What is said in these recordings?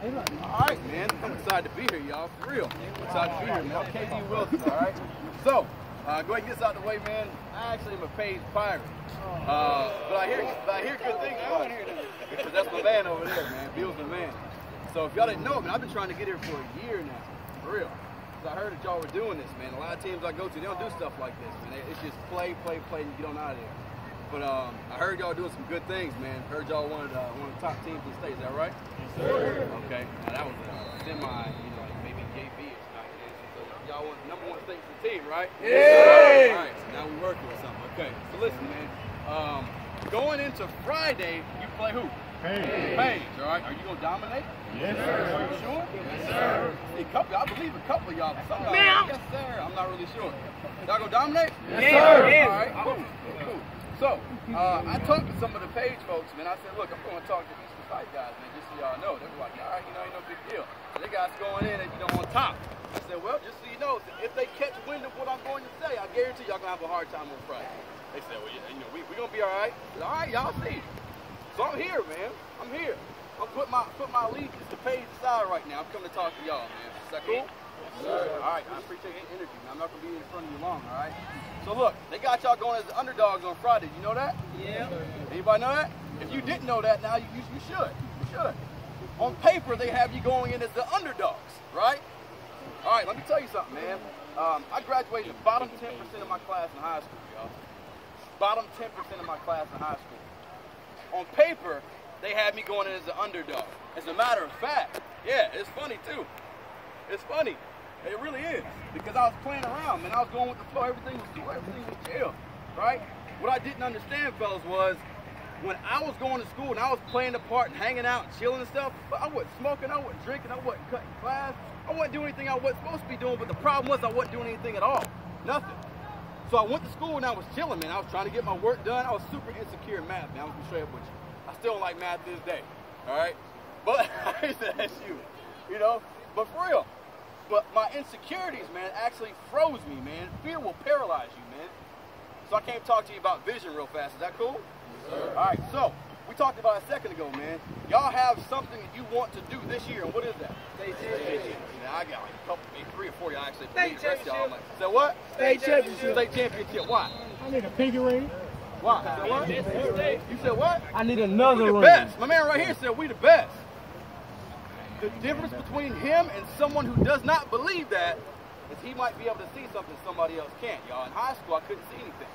All right, man. I'm excited to be here, y'all. For real. I'm excited to be here, man. I'm KD Wilson, all right? So, go ahead and get this out of the way, man. I actually am a paid pirate. But I hear good things about it. Because that's my man over there, man. Bill's my man. So if y'all didn't know, man, I've been trying to get here for a year now. For real. So I heard that y'all were doing this, man. A lot of teams I go to, they don't do stuff like this, man. It's just play, and you get on out of there. But I heard y'all doing some good things, man. Heard y'all one of the top teams in the state. Is that right? Yes, sir. Okay. Now that was a semi, like maybe JV-ish back then. So y'all won the #1 state for the team, right? Yeah. All right. So now we're working with something. Okay. So listen, man. Going into Friday, you play who? Page. All right. Are you gonna dominate? Yes, sir. Are you sure? Yes, sir. I believe a couple of y'all. Some of y'all, yes, sir. I'm not really sure. Y'all gonna dominate? Yes, sir. All right. Cool. So, I talked to some of the Page folks, man. I said, look, I'm going to talk to these Forsyth guys, man, just so y'all know. They were like, all right, ain't no big deal. So they guys going in and, on top. I said, well, just so you know, if they catch wind of what I'm going to say, I guarantee y'all going to have a hard time on Friday. They said, well, we're going to be all right. I said, all right, y'all see. So I'm here, man. I'm here. I'm put my allegiance to Page aside right now. I'm coming to talk to y'all, man. Is that cool? Yes, sir. All right, I appreciate the interview, man. I'm not going to be in front of you long, all right? So look, they got y'all going as the underdogs on Friday. You know that? Yeah. Anybody know that? If you didn't know that, now you should. You should. On paper, they have you going in as the underdogs, right? All right, let me tell you something, man. I graduated the bottom 10% of my class in high school, y'all. Bottom 10% of my class in high school. On paper, they had me going in as the underdog. As a matter of fact, yeah, it's funny too. It's funny. It really is, because I was playing around, man. I was going with the flow. Everything was cool. Everything was chill, right? What I didn't understand, fellas, was when I was going to school and I was playing the part and hanging out and chilling and stuff, but I wasn't smoking, I wasn't drinking, I wasn't cutting class. I wasn't doing anything I wasn't supposed to be doing, but the problem was I wasn't doing anything at all. Nothing. So I went to school and I was chilling, man. I was trying to get my work done. I was super insecure in math, man. I'm going to be straight up with you. I still don't like math to this day, all right? But I used to ask you, but for real. But my insecurities, man, actually froze me, man. Fear will paralyze you, man. So I came to talk to you about vision real fast. Is that cool? Yes, sir. All right, so we talked about it a second ago, man. Y'all have something that you want to do this year, and what is that? State championship. I got like a couple, maybe 3 or 4 y'all actually. State championship. Like, so what? State championship. State championship. Why? I need a pinky ring. Why? So what? You said what? I need another ring. We the best. My man right here said we the best. The difference between him and someone who does not believe that is he might be able to see something somebody else can't, y'all. In high school, I couldn't see anything.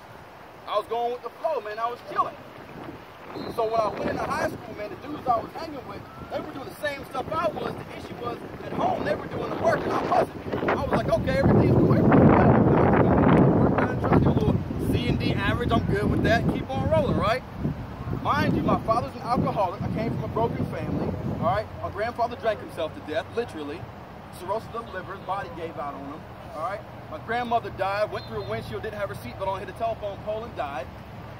I was going with the flow, man. I was chilling. So when I went into high school, man, the dudes I was hanging with, they were doing the same stuff I was. The issue was at home, they were doing the work and I wasn't. I was like, okay, everything's cool. Everything's good. Work done, trying to do a little C&D average. I'm good with that. Keep on rolling, right? Mind you, my father's an alcoholic. I came from a broken family, all right? My grandfather drank himself to death, literally. Cirrhosis of the liver, his body gave out on him, all right? My grandmother died, went through a windshield, didn't have her seatbelt on, hit a telephone pole and died,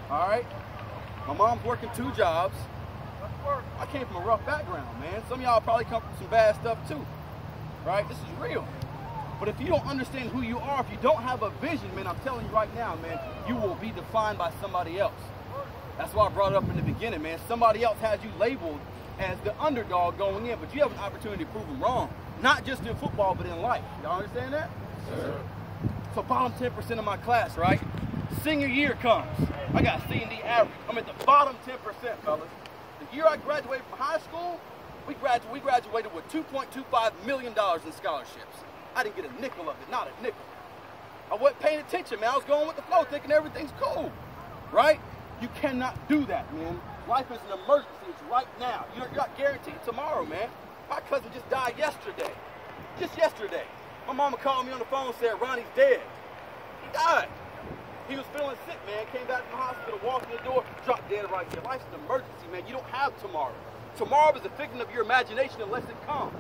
all right? My mom's working 2 jobs. I came from a rough background, man. Some of y'all probably come from some bad stuff too, right? This is real. But if you don't understand who you are, if you don't have a vision, man, I'm telling you right now, man, you will be defined by somebody else. That's why I brought it up in the beginning, man. Somebody else has you labeled as the underdog going in, but you have an opportunity to prove them wrong. Not just in football, but in life. Y'all understand that? Sure. So bottom 10% of my class, right? Senior year comes. I got C&D average. I'm at the bottom 10%, fellas. The year I graduated from high school, we graduated with $2.25 million in scholarships. I didn't get a nickel of it, not a nickel. I wasn't paying attention, man. I was going with the flow, thinking everything's cool, right? You cannot do that, man. Life is an emergency. It's right now. You're not guaranteed tomorrow, man. My cousin just died yesterday. Just yesterday. My mama called me on the phone and said, Ronnie's dead. He died. He was feeling sick, man. Came back from the hospital, walked in the door, dropped dead right there. Life's an emergency, man. You don't have tomorrow. Tomorrow is a figment of your imagination unless it comes.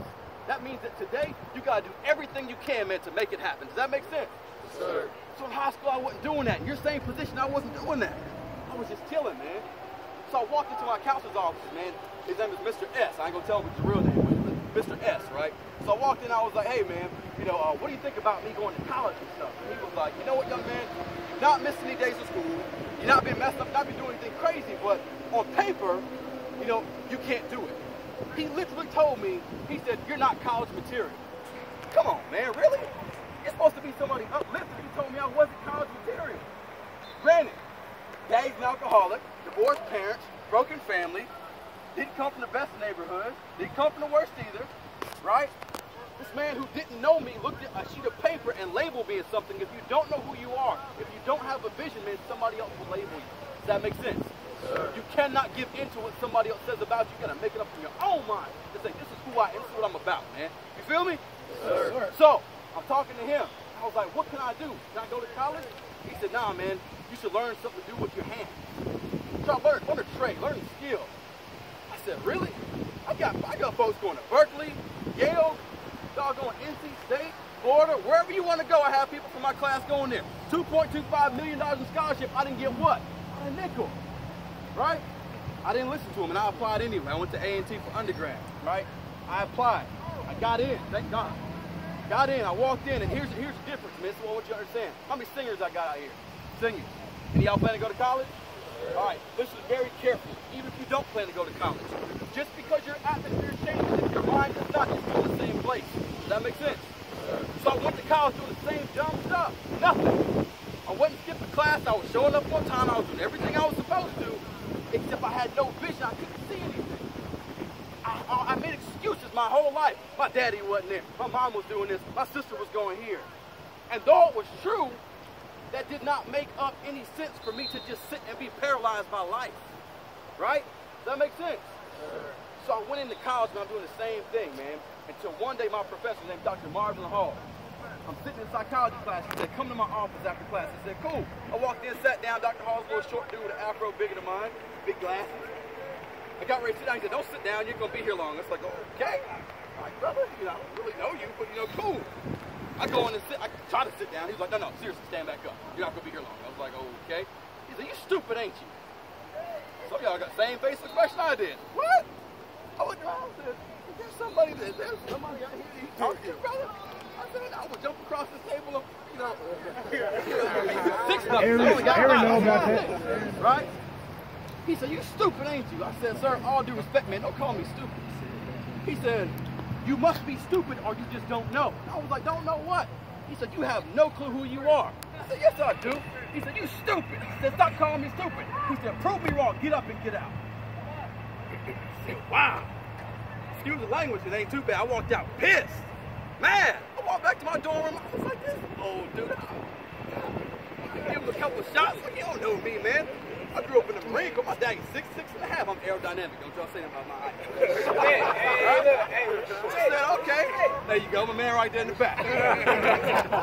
That means that today, you got to do everything you can, man, to make it happen. Does that make sense? Yes, sir. So in high school, I wasn't doing that. In your same position, I wasn't doing that. I was just chilling, man. So I walked into my counselor's office, man. His name is Mr. S. I ain't gonna tell him what his real name was, Mr. S, right? So I walked in, I was like, hey, man, what do you think about me going to college and stuff? And he was like, you know what, young man? You're not missing any days of school. You're not being messed up, not been doing anything crazy, but on paper, you can't do it. He literally told me, he said, you're not college material. Come on, man, really? It's supposed to be somebody uplifted. He told me I wasn't college material. Granted, daddy's an alcoholic, divorced parents, broken family, didn't come from the best neighborhood, didn't come from the worst either, right? This man who didn't know me looked at a sheet of paper and labeled me as something. If you don't know who you are, if you don't have a vision, man, somebody else will label you. Does that make sense? You cannot give in to what somebody else says about you. You gotta make it up in your own mind and say, this is who I am, this is what I'm about, man. You feel me? Sir. So, I'm talking to him. I was like, what can I do? Can I go to college? He said, nah, man, you should learn something to do with your hands. So learn a trade, learn a skill. I said, really? I got folks going to Berkeley, Yale, doggone NC State, Florida, wherever you want to go. I have people from my class going there. $2.25 million in scholarship. I didn't get what? Not a nickel, right? I didn't listen to him, and I applied anyway. I went to A&T for undergrad, right? I applied. I got in, thank God. Got in, I walked in, and here's the difference, man. This is what I want you to understand. How many singers I got out here? Singing. Any of y'all plan to go to college? All right, listen very carefully, even if you don't plan to go to college. Just because your atmosphere changes, if your mind does not, you're still in the same place. Does that make sense? So I went to college doing the same dumb stuff. Nothing. I went and skipped the class. I was showing up on time. I was doing everything I was supposed to, except I had no vision. I couldn't see anything. I made excuses my whole life. My daddy wasn't there. My mom was doing this. My sister was going here. And though it was true, that did not make up any sense for me to just sit and be paralyzed by life. Right? Does that make sense? So I went into college and I'm doing the same thing, man. Until one day my professor named Dr. Marvin Hall. I'm sitting in psychology class. He said, come to my office after class. I said, cool. I walked in, sat down. Dr. Hall's a little short dude with an afro bigger than mine, big glasses. I got ready to sit down. He said, don't sit down. You're going to be here long. I was like, okay. All right, brother. You know, I don't really know you, but, you know, cool. I go in and sit. I try to sit down. He was like, no, seriously, stand back up. You're not going to be here long. I was like, okay. He said, you stupid, ain't you? Some of y'all got the same face expression I did. What? I looked around and said, there's somebody out here that you talk to, brother? I said, I would jump across the table of, you know, 6 numbers. Aaron know about that. Right? He said, you stupid, ain't you? I said, sir, all due respect, man, don't call me stupid. He said, you must be stupid or you just don't know. I was like, don't know what? He said, you have no clue who you are. I said, yes, I do. He said, you stupid. He said, stop calling me stupid. He said, prove me wrong. Get up and get out. I said, wow. Excuse the language, it ain't too bad. I walked out pissed. Man, I walked back to my dorm room. I was like, this old dude. I give him a couple of shots. Like, you don't know me, man. I grew up in the Marine Corps. My daddy's 6'6.5". I'm aerodynamic. Don't y'all say that about my height. I said, okay. There you go, my man right there in the back. I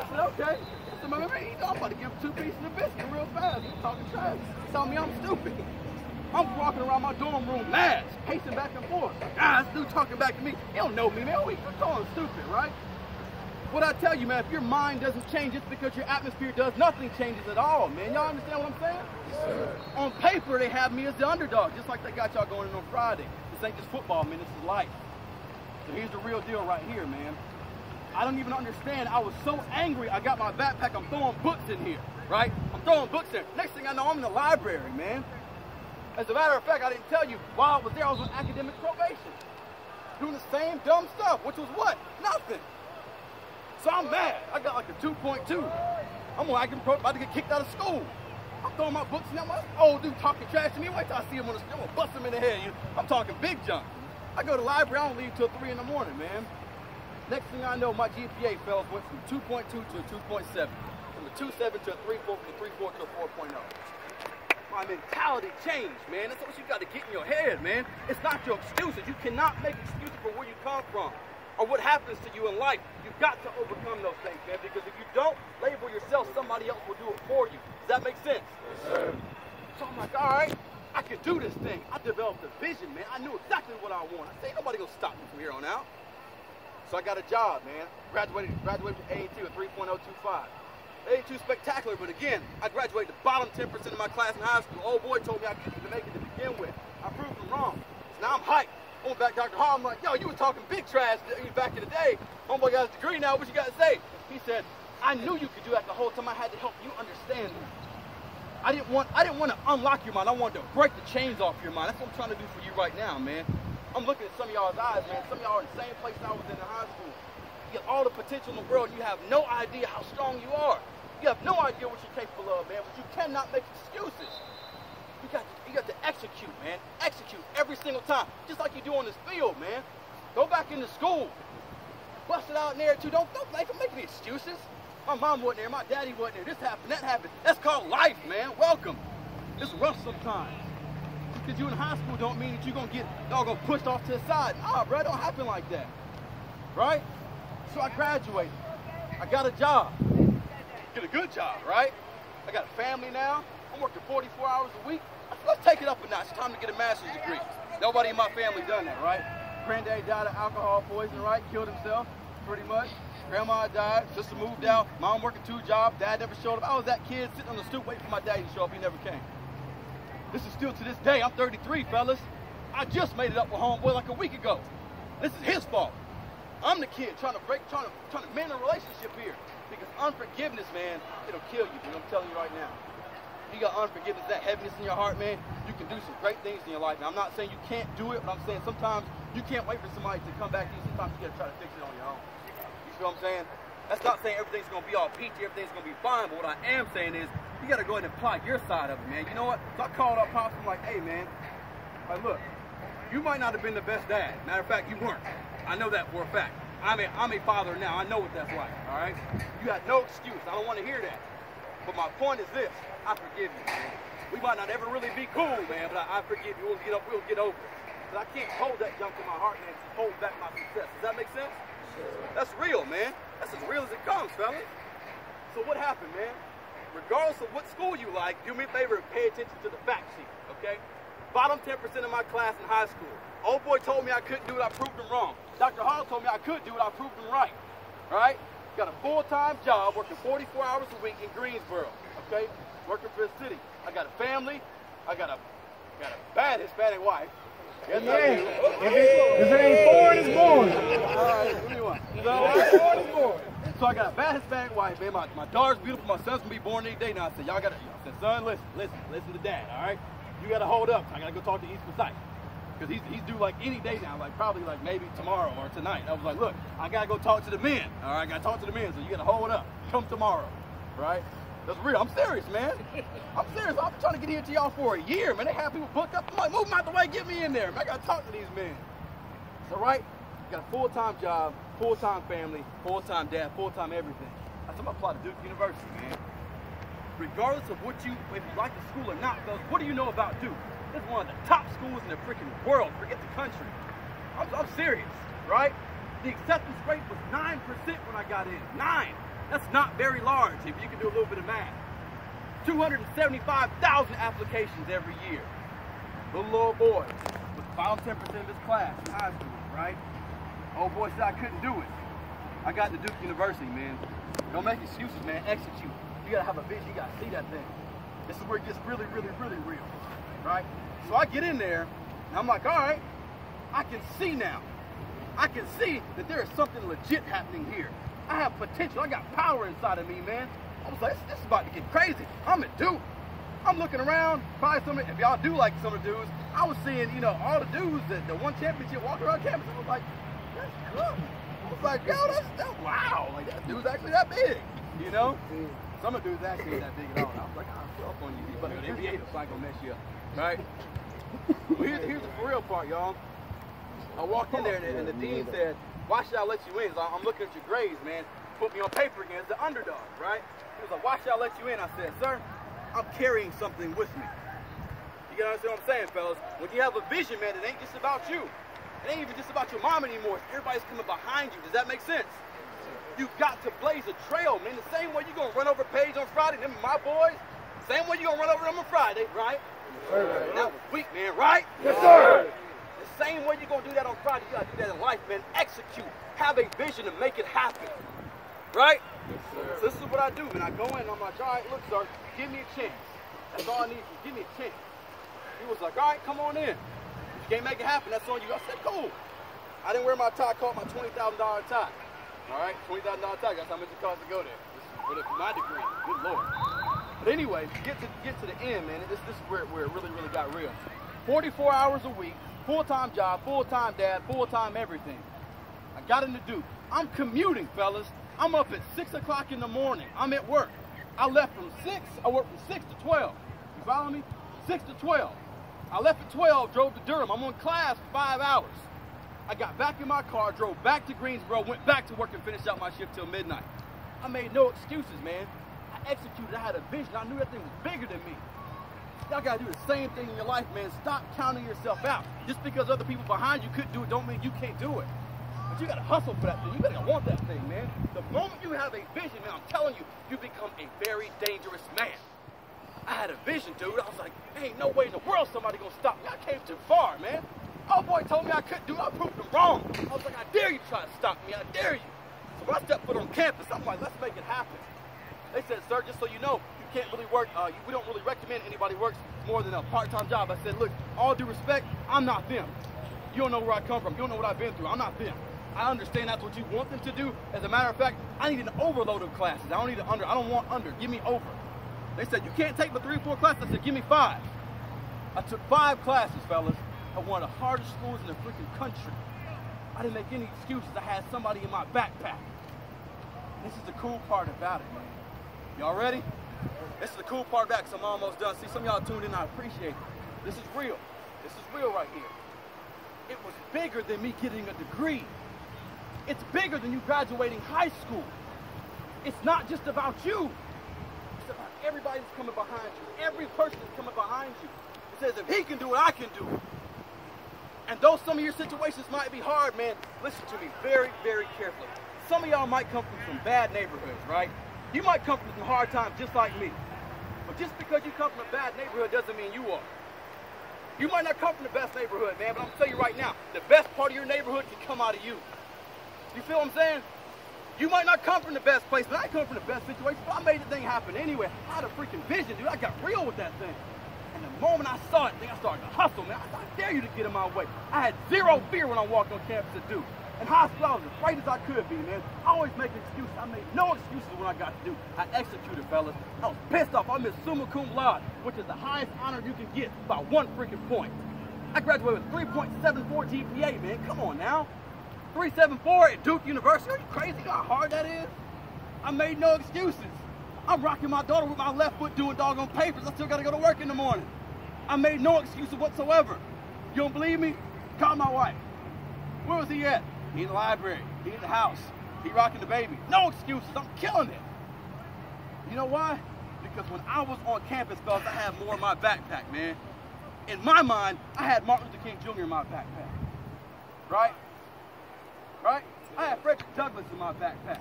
said, okay. I said, man, I'm about to give him 2 pieces of biscuit real fast. He's talking trash. He's telling me I'm stupid. I'm walking around my dorm room mad, pacing back and forth. This dude talking back to me. He don't know me, man. We're calling him stupid, right? What I tell you, man, if your mind doesn't change just because your atmosphere does, nothing changes at all, man. Y'all understand what I'm saying? Yes. On paper, they have me as the underdog, just like they got y'all going in on Friday. This ain't just football, man. This is life. So here's the real deal right here, man. I don't even understand. I was so angry, I got my backpack. I'm throwing books in here, right? I'm throwing books in. Next thing I know, I'm in the library, man. As a matter of fact, I didn't tell you, while I was there, I was on academic probation. Doing the same dumb stuff, which was what? Nothing. So I'm mad. I got like a 2.2. I'm about to get kicked out of school. I'm throwing my books in there. My old dude talking trash to me. Wait till I see him on the street. I'm going to bust him in the head. I'm talking big junk. I go to the library. I don't leave till 3 in the morning, man. Next thing I know, my GPA went from 2.2 to a 2.7. From a 2.7 to a 3.4, from a 3.4 to a 4.0. My mentality changed, man. That's what you got to get in your head, man. It's not your excuses. You cannot make excuses for where you come from or what happens to you in life. You've got to overcome those things, man, because if you don't label yourself, somebody else will do it for you. Does that make sense? Yes, sir. So I'm like, all right, I can do this thing. I developed a vision, man. I knew exactly what I wanted. I said, ain't nobody gonna stop me from here on out. So I got a job, man. Graduated from A&T with 3.025. It ain't too spectacular, but again, I graduated the bottom 10% of my class in high school. Old boy told me I couldn't make it to begin with. I proved him wrong. So now I'm hyped. I went back to Dr. Hall. I'm like, yo, you were talking big trash back in the day. Homeboy got his degree now. What you got to say? He said, I knew you could do that the whole time. I had to help you understand that. I didn't want to unlock your mind. I wanted to break the chains off your mind. That's what I'm trying to do for you right now, man. I'm looking at some of y'all's eyes, man. Some of y'all are in the same place I was in high school. You have all the potential in the world, and you have no idea how strong you are. You have no idea what you're capable of, man, but you cannot make excuses. You got to execute, man. Execute every single time, just like you do on this field, man. Go back into school. Bust it out in there, too. Don't make any excuses. My mom wasn't there. My daddy wasn't there. This happened, that happened. That's called life, man. Welcome. It's rough sometimes. Because you in high school don't mean that you're going to get doggone pushed off to the side. Nah, bro, it don't happen like that. Right? So I graduated. I got a job. Get a good job, right? I got a family now. I'm working 44 hours a week. Let's take it up a notch. It's time to get a master's degree. Nobody in my family done that, right? Granddaddy died of alcohol poisoning, right? Killed himself, pretty much. Grandma died. Sister moved out. Mom working 2 jobs. Dad never showed up. I was that kid sitting on the stoop waiting for my daddy to show up. He never came. This is still to this day. I'm 33, fellas. I just made it up with homeboy like a week ago. This is his fault. I'm the kid trying to mend a relationship here. Because unforgiveness, man, it'll kill you, dude. I'm telling you right now. You got unforgiveness, that heaviness in your heart, man, you can do some great things in your life. Now, I'm not saying you can't do it, but I'm saying sometimes you can't wait for somebody to come back to you. Sometimes you got to try to fix it on your own. You see what I'm saying? That's not saying everything's going to be all peachy, everything's going to be fine, but what I am saying is you got to go ahead and apply your side of it, man. You know what? So I called up Pops. I'm like, hey, man, like, look, you might not have been the best dad. Matter of fact, you weren't. I know that for a fact. I'm a father now. I know what that's like, all right? You got no excuse. I don't want to hear that. But my point is this. I forgive you, man. We might not ever really be cool, man, but I forgive you. We'll get over it. But I can't hold that junk in my heart, man, to hold back my success. Does that make sense? That's real, man. That's as real as it comes, fellas. So what happened, man? Regardless of what school you like, do me a favor and pay attention to the fact sheet, okay? Bottom 10% of my class in high school. Old boy told me I couldn't do it, I proved him wrong. Dr. Hall told me I could do it, I proved him right. All right? Got a full-time job working 44 hours a week in Greensboro, okay? Working for the city. I got a family. I got a bad Hispanic wife. Yes, I do. If it ain't born, it's born. All right, give me one. It's born. So I got a bad Hispanic wife, man. My daughter's beautiful. My son's gonna be born any day now. I said, I said, son, listen to dad, all right? You gotta hold up. I gotta go talk to East Forsyth. Because he's due like any day now, like probably like maybe tomorrow or tonight. I was like, look, I gotta go talk to the men. All right, I gotta talk to the men, so you gotta hold up. Come tomorrow, right? That's real. I'm serious, man. I'm serious. I've been trying to get here to y'all for a year, man. They have people booked up. I'm like, move them out the way, get me in there, man. I gotta talk to these men. So, right, got a full-time job, full-time family, full-time dad, full-time everything. I said, I'm gonna apply to Duke University, man. Regardless of if you like the school or not, fellas, what do you know about Duke? It's one of the top schools in the freaking world. Forget the country. I'm serious, right? The acceptance rate was 9% when I got in. 9. That's not very large if you can do a little bit of math. 275,000 applications every year. Little old boy with the bottom 10% of his class in high school, right? Old boy said I couldn't do it. I got to Duke University, man. Don't make excuses, man. Execute. You gotta have a vision. You gotta see that thing. This is where it gets really, really, really real, right? So I get in there, and I'm like, all right, I can see now. I can see that there is something legit happening here. I have potential. I got power inside of me, man. I was like, this is about to get crazy. I'm at Duke. I'm looking around, probably if y'all do like some of the dudes, I was seeing, all the dudes that won championship walking around campus. I was like, that's good. I was like, yo, that's wow. Like, that dude's actually that big, Some of the dudes actually ain't that big at all. And I was like, I'll show up on you. You better go to the NBA, so I ain't gonna mess you up, right? Well, here's the for real part, y'all. I walked in there, and the dean said, why should I let you in? So I'm looking at your grades, man. Put me on paper again as the underdog, right? He was like, why should I let you in? I said, sir, I'm carrying something with me. You gotta understand what I'm saying, fellas? When you have a vision, man, it ain't just about you. It ain't even just about your mom anymore. Everybody's coming behind you. Does that make sense? You've got to blaze a trail, man. The same way you're going to run over Paige on Friday, them my boys, same way you're going to run over them on Friday, right? Yes, that was weak, man, right? Yes, sir. The same way you're going to do that on Friday, you got to do that in life, man. Execute. Have a vision to make it happen, right? Yes, sir. So this is what I do, man. I go in and I'm like, all right, look, sir, give me a chance. That's all I need is give me a chance. He was like, all right, come on in. If you can't make it happen, that's on you. I said, cool. I didn't wear my tie, I caught my $20,000 tie. All right, $20,000 tie, that's how much it costs to go there. This is my degree, good Lord. But anyway, get to the end, man, this is where it really, really got real. 44 hours a week, full-time job, full-time dad, full-time everything. I got into Duke. I'm commuting, fellas. I'm up at 6 o'clock in the morning. I'm at work. I left from 6, I worked from 6 to 12. You follow me? 6 to 12. I left at 12, drove to Durham. I'm on class for 5 hours. I got back in my car, drove back to Greensboro, went back to work and finished out my shift till midnight. I made no excuses, man. I executed, I had a vision. I knew that thing was bigger than me. Y'all gotta do the same thing in your life, man. Stop counting yourself out. Just because other people behind you couldn't do it don't mean you can't do it. But you gotta hustle for that thing. You gotta want that thing, man. The moment you have a vision, man, I'm telling you, you become a very dangerous man. I had a vision, dude. I was like, ain't no way in the world somebody gonna stop me. I came too far, man. Oh boy told me I couldn't do it. I proved him wrong. I was like, I dare you to try to stop me. I dare you. So when I stepped foot on campus, I'm like, let's make it happen. They said, sir, just so you know, you can't really work, we don't really recommend anybody works more than a part-time job. I said, look, all due respect, I'm not them. You don't know where I come from. You don't know what I've been through. I'm not them. I understand that's what you want them to do. As a matter of fact, I need an overload of classes. I don't need an under. I don't want under. Give me over. They said, you can't take but 3 or 4 classes. I said, give me 5. I took 5 classes, fellas, at one of the hardest schools in the freaking country. I didn't make any excuses. I had somebody in my backpack. This is the cool part about it, man. Y'all ready? This is the cool part about it, because I'm almost done. See, some of y'all tuned in. I appreciate it. This is real. This is real right here. It was bigger than me getting a degree. It's bigger than you graduating high school. It's not just about you. It's about everybody that's coming behind you. Every person that's coming behind you. It says, if he can do it, I can do it. And though some of your situations might be hard, man, listen to me very, very carefully. Some of y'all might come from some bad neighborhoods, right? You might come from some hard times just like me. But just because you come from a bad neighborhood doesn't mean you are. You might not come from the best neighborhood, man, but I'm gonna tell you right now, the best part of your neighborhood can come out of you. You feel what I'm saying? You might not come from the best place, but I come from the best situation, but I made the thing happen anyway. I had a freaking vision, dude. I got real with that thing. And the moment I saw it, I started to hustle, man. I dare you to get in my way. I had zero fear when I walked on campus at Duke. In high school, I was as afraid as I could be, man. I always make excuses. I made no excuses when I got to Duke. I executed, fellas. I was pissed off. I missed summa cum laude, which is the highest honor you can get by 1 freaking point. I graduated with 3.74 GPA, man. Come on now. 3.74 at Duke University. Are you crazy? You know how hard that is? I made no excuses. I'm rocking my daughter with my left foot doing doggone papers. I still got to go to work in the morning. I made no excuses whatsoever. You don't believe me? Call my wife. Where was he at? He in the library. He in the house. He rocking the baby. No excuses. I'm killing it. You know why? Because when I was on campus, fellas, I had more in my backpack, man. In my mind, I had Martin Luther King Jr. in my backpack. Right? Right? I had Frederick Douglass in my backpack.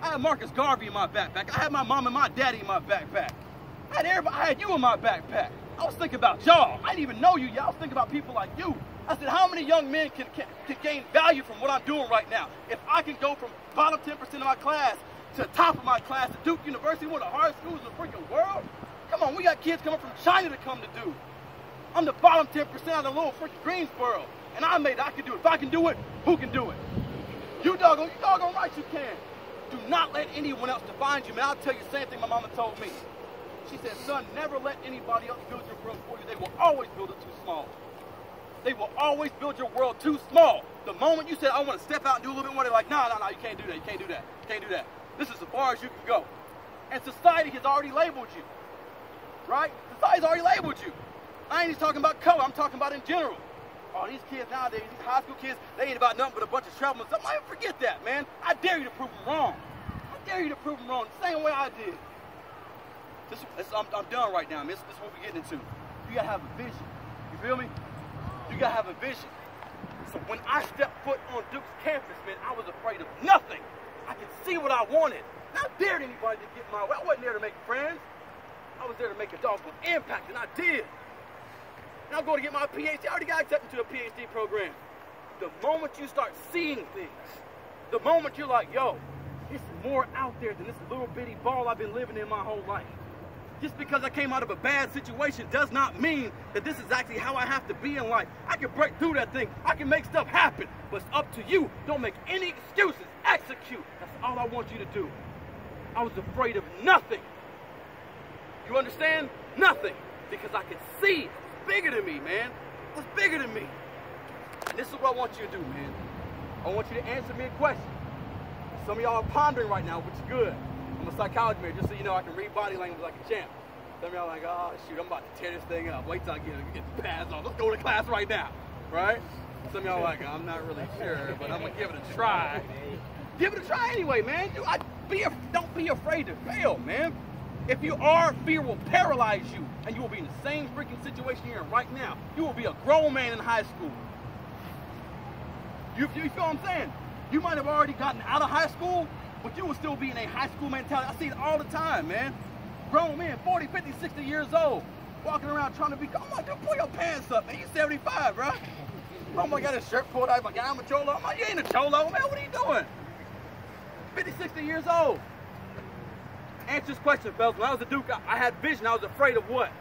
I had Marcus Garvey in my backpack. I had my mom and my daddy in my backpack. I had everybody. I had you in my backpack. I was thinking about y'all. I didn't even know you. Y'all was thinking about people like you. I said, how many young men can gain value from what I'm doing right now? If I can go from bottom 10% of my class to the top of my class at Duke University, one of the hardest schools in the freaking world. Come on, we got kids coming from China to come to Duke. I'm the bottom 10% of the little freaking Greensboro. And I made it. I can do it. If I can do it, who can do it? You doggone right you can. Do not let anyone else define you, man. I'll tell you the same thing my mama told me. She said, son, never let anybody else build your world for you. They will always build it too small. They will always build your world too small. The moment you said, I want to step out and do a little bit more, they're like, no, you can't do that. You can't do that. You can't do that. This is as far as you can go. And society has already labeled you. Right? Society's already labeled you. I ain't just talking about color. I'm talking about in general. Oh, these kids nowadays, these high school kids, they ain't about nothing but a bunch of trouble and stuff. I forget that, man. I dare you to prove them wrong. I dare you to prove them wrong the same way I did. I'm done right now, man. This is what we're getting into. You gotta have a vision. You feel me? You gotta have a vision. So when I stepped foot on Duke's campus, man, I was afraid of nothing. I could see what I wanted. And I dared anybody to get my way. I wasn't there to make friends. I was there to make a doggone impact, and I did. And I'm going to get my PhD. I already got accepted to a PhD program. The moment you start seeing things, the moment you're like, yo, it's more out there than this little bitty ball I've been living in my whole life. Just because I came out of a bad situation does not mean that this is actually how I have to be in life. I can break through that thing. I can make stuff happen. But it's up to you. Don't make any excuses. Execute. That's all I want you to do. I was afraid of nothing. You understand? Nothing. Because I could see it's bigger than me, man. was bigger than me. And this is what I want you to do, man. I want you to answer me a question. Some of y'all are pondering right now, which is good. I'm a psychology major, just so you know I can read body language like a champ. Some of y'all are like, oh shoot, I'm about to tear this thing up. Wait till I get the pads on. Let's go to class right now, right? Some of y'all are like, I'm not really sure, but I'm gonna give it a try. Give it a try anyway, man. Don't be afraid to fail, man. If you are, fear will paralyze you, and you will be in the same freaking situation you're in right now. You will be a grown man in high school. You feel what I'm saying? You might have already gotten out of high school, but you will still be in a high school mentality. I see it all the time, man. Grown men, 40, 50, 60 years old, walking around trying to be, come on, dude, pull your pants up, man. You 75, bro. Oh my God, his shirt pulled out. My God, I'm a cholo. I'm like, you ain't a cholo, man. What are you doing? 50, 60 years old. Answer this question, fellas. When I was a Duke, I had vision. I was afraid of what?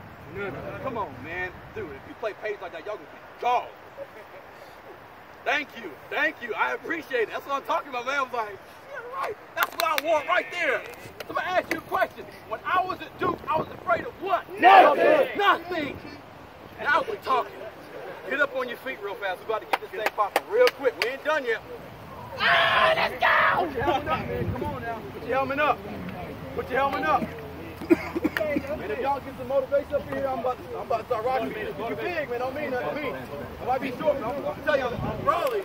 Come on, man. Dude, if you play pace like that, y'all gonna get dogs. Thank you. Thank you. I appreciate it. That's what I'm talking about, man. I was like, yeah, right. That's what I want right there. So I'm going to ask you a question. When I was at Duke, I was afraid of what? Nothing. Nothing. Now we're talking. Get up on your feet real fast. We're about to get this thing popping real quick. We ain't done yet. Ah, let's go. Put your helmet up, man. Come on now. Put your helmet up. Put your helmet up. Man, if y'all get some motivation up in here, I'm about to start rocking, man. If you big, man, don't mean nothing to me. I might be short, but I'm going to tell you, I'm probably.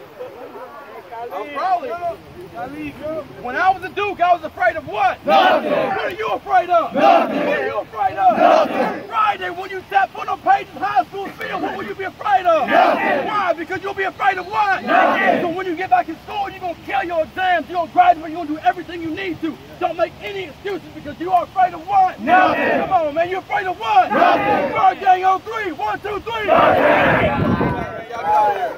When I was a Duke, I was afraid of what? Nothing. What are you afraid of? Nothing. What are you afraid of? Nothing. Friday, when you sat foot on pages high school field, what will you be afraid of? Nothing. Why? Because you'll be afraid of what? Nothing. So when you get back in school, you're going to kill your exams, you're going to graduate, you're going to do everything you need to. Don't make any excuses because you are afraid of what? Nothing. Come on, man, you're afraid of what? Nothing. Guard gang on 3. 1, 2, 3. Nothing. Y'all get out of here.